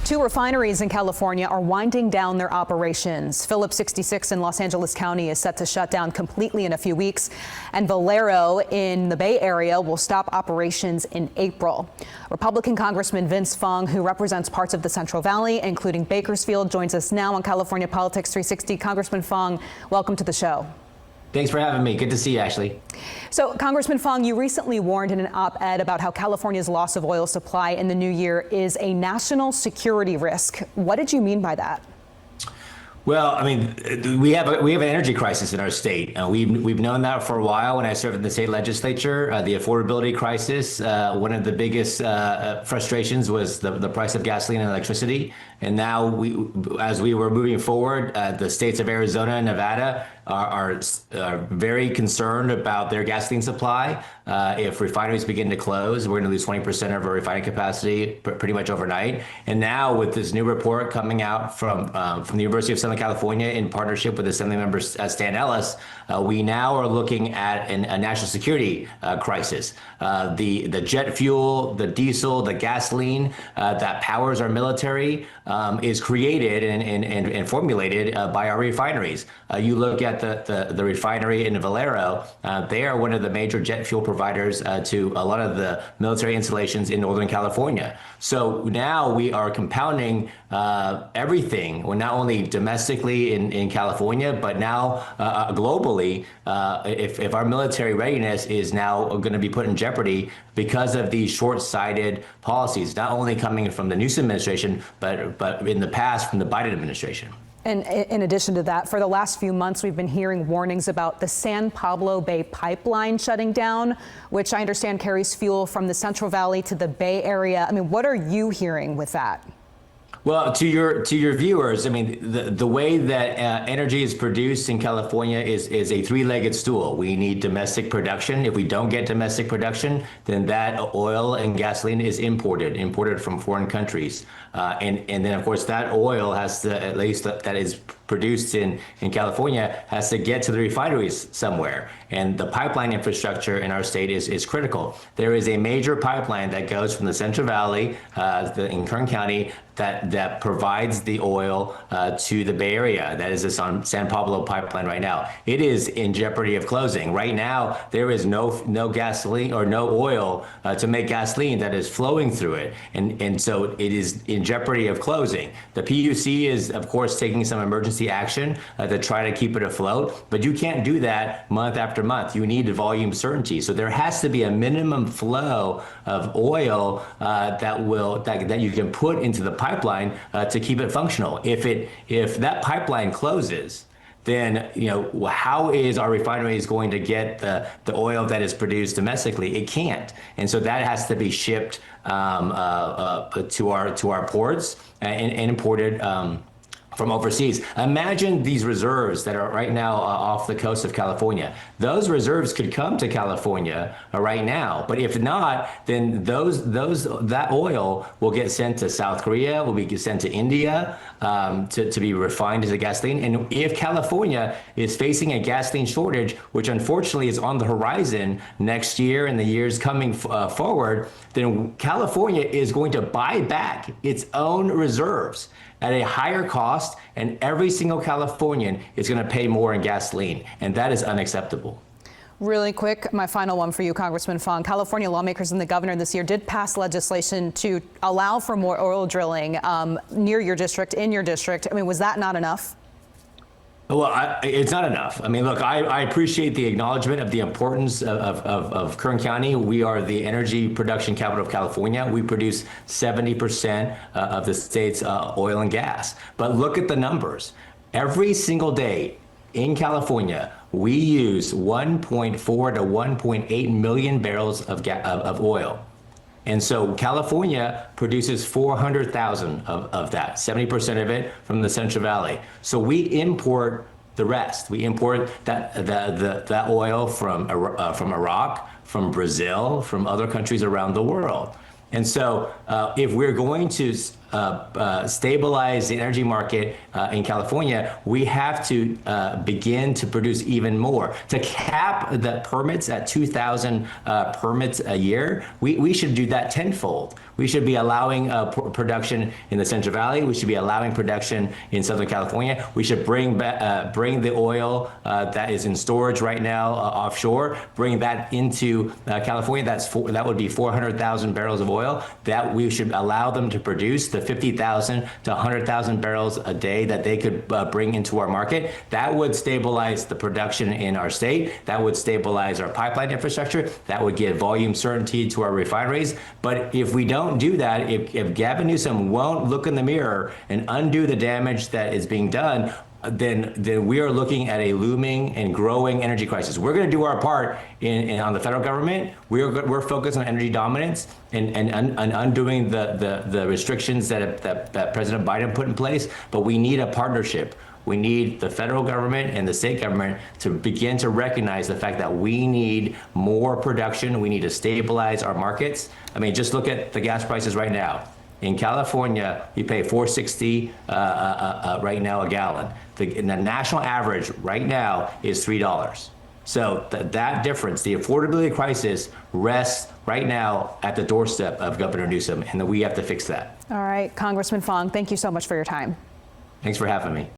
Two refineries in California are winding down their operations. Phillips 66 in Los Angeles County is set to shut down completely in a few weeks, and Valero in the Bay Area will stop operations in April. Republican Congressman Vince Fung, who represents parts of the Central Valley, including Bakersfield, joins us now on California Politics 360. Congressman Fung, welcome to the show. Thanks for having me. Good to see you, Ashley. So, Congressman Fung, you recently warned in an op-ed about how California's loss of oil supply in the new year is a national security risk. What did you mean by that? Well, I mean, we have an energy crisis in our state. We've known that for a while. When I served in the state legislature, the affordability crisis, one of the biggest frustrations was the price of gasoline and electricity. And now, as we were moving forward, the states of Arizona and Nevada are very concerned about their gasoline supply. If refineries begin to close, we're going to lose 20% of our refining capacity pretty much overnight. And now, with this new report coming out from the University of Southern California in partnership with Assembly member Stan Ellis, we now are looking at a national security crisis. The jet fuel, the diesel, the gasoline that powers our military is created and formulated by our refineries. You look at the refinery in Valero, they are one of the major jet fuel providers to a lot of the military installations in Northern California. So now we are compounding everything, well, not only domestically in California, but now globally, if our military readiness is now going to be put in jeopardy because of these short-sighted policies, not only coming from the Newsom administration, but in the past from the Biden administration. And in addition to that, for the last few months, we've been hearing warnings about the San Pablo Bay pipeline shutting down, which I understand carries fuel from the Central Valley to the Bay Area. I mean, what are you hearing with that? Well, to your viewers, I mean, the way that energy is produced in California is a three-legged stool. We need domestic production. If we don't get domestic production, then that oil and gasoline is imported from foreign countries. And then, of course, that oil has to, at least that is produced in California, has to get to the refineries somewhere. And the pipeline infrastructure in our state is critical. There is a major pipeline that goes from the Central Valley in Kern County that provides the oil to the Bay Area. That is the San Pablo pipeline right now. It is in jeopardy of closing. Right now, there is no gasoline or no oil to make gasoline that is flowing through it. And so it is in jeopardy of closing. The PUC is, of course, taking some emergency action to try to keep it afloat, but you can't do that month after month. You need volume certainty. So there has to be a minimum flow of oil that you can put into the pipeline to keep it functional. If that pipeline closes, then how is our refineries going to get the oil that is produced domestically? It can't, and so that has to be shipped to our ports and imported from overseas. Imagine these reserves that are right now off the coast of California. Those reserves could come to California right now, but if not, then that oil will get sent to South Korea, will be sent to India to be refined as a gasoline. And if California is facing a gasoline shortage, which unfortunately is on the horizon next year and the years coming forward, then California is going to buy back its own reserves at a higher cost, and every single Californian is going to pay more in gasoline, and that is unacceptable. Really quick, my final one for you, Congressman Fung. California lawmakers and the governor this year did pass legislation to allow for more oil drilling near your district, in your district. I mean, was that not enough? Well, it's not enough. I mean, look, I appreciate the acknowledgement of the importance of Kern County. We are the energy production capital of California. We produce 70% of the state's oil and gas. But look at the numbers. Every single day in California, we use 1.4 to 1.8 million barrels of oil. And so California produces 400,000 of that, 70% of it from the Central Valley. So we import the rest. We import that oil from Iraq, from Brazil, from other countries around the world. And so if we're going to stabilize the energy market in California, we have to begin to produce even more. To cap the permits at 2,000 permits a year, we should do that tenfold. We should be allowing production in the Central Valley. We should be allowing production in Southern California. We should bring the oil that is in storage right now offshore, bring that into California. That would be 400,000 barrels of oil that we should allow them to produce the 50,000 to 100,000 barrels a day that they could bring into our market. That would stabilize the production in our state. That would stabilize our pipeline infrastructure. That would give volume certainty to our refineries. But if we don't do that, if Gavin Newsom won't look in the mirror and undo the damage that is being done, then we are looking at a looming and growing energy crisis. We're going to do our part on the federal government. We're focused on energy dominance and undoing the restrictions that President Biden put in place. But we need a partnership. We need the federal government and the state government to begin to recognize the fact that we need more production. We need to stabilize our markets. I mean, just look at the gas prices right now. In California, you pay $4.60 right now a gallon. The national average right now is $3. So that difference, the affordability crisis, rests right now at the doorstep of Governor Newsom, and we have to fix that. All right, Congressman Fong, thank you so much for your time. Thanks for having me.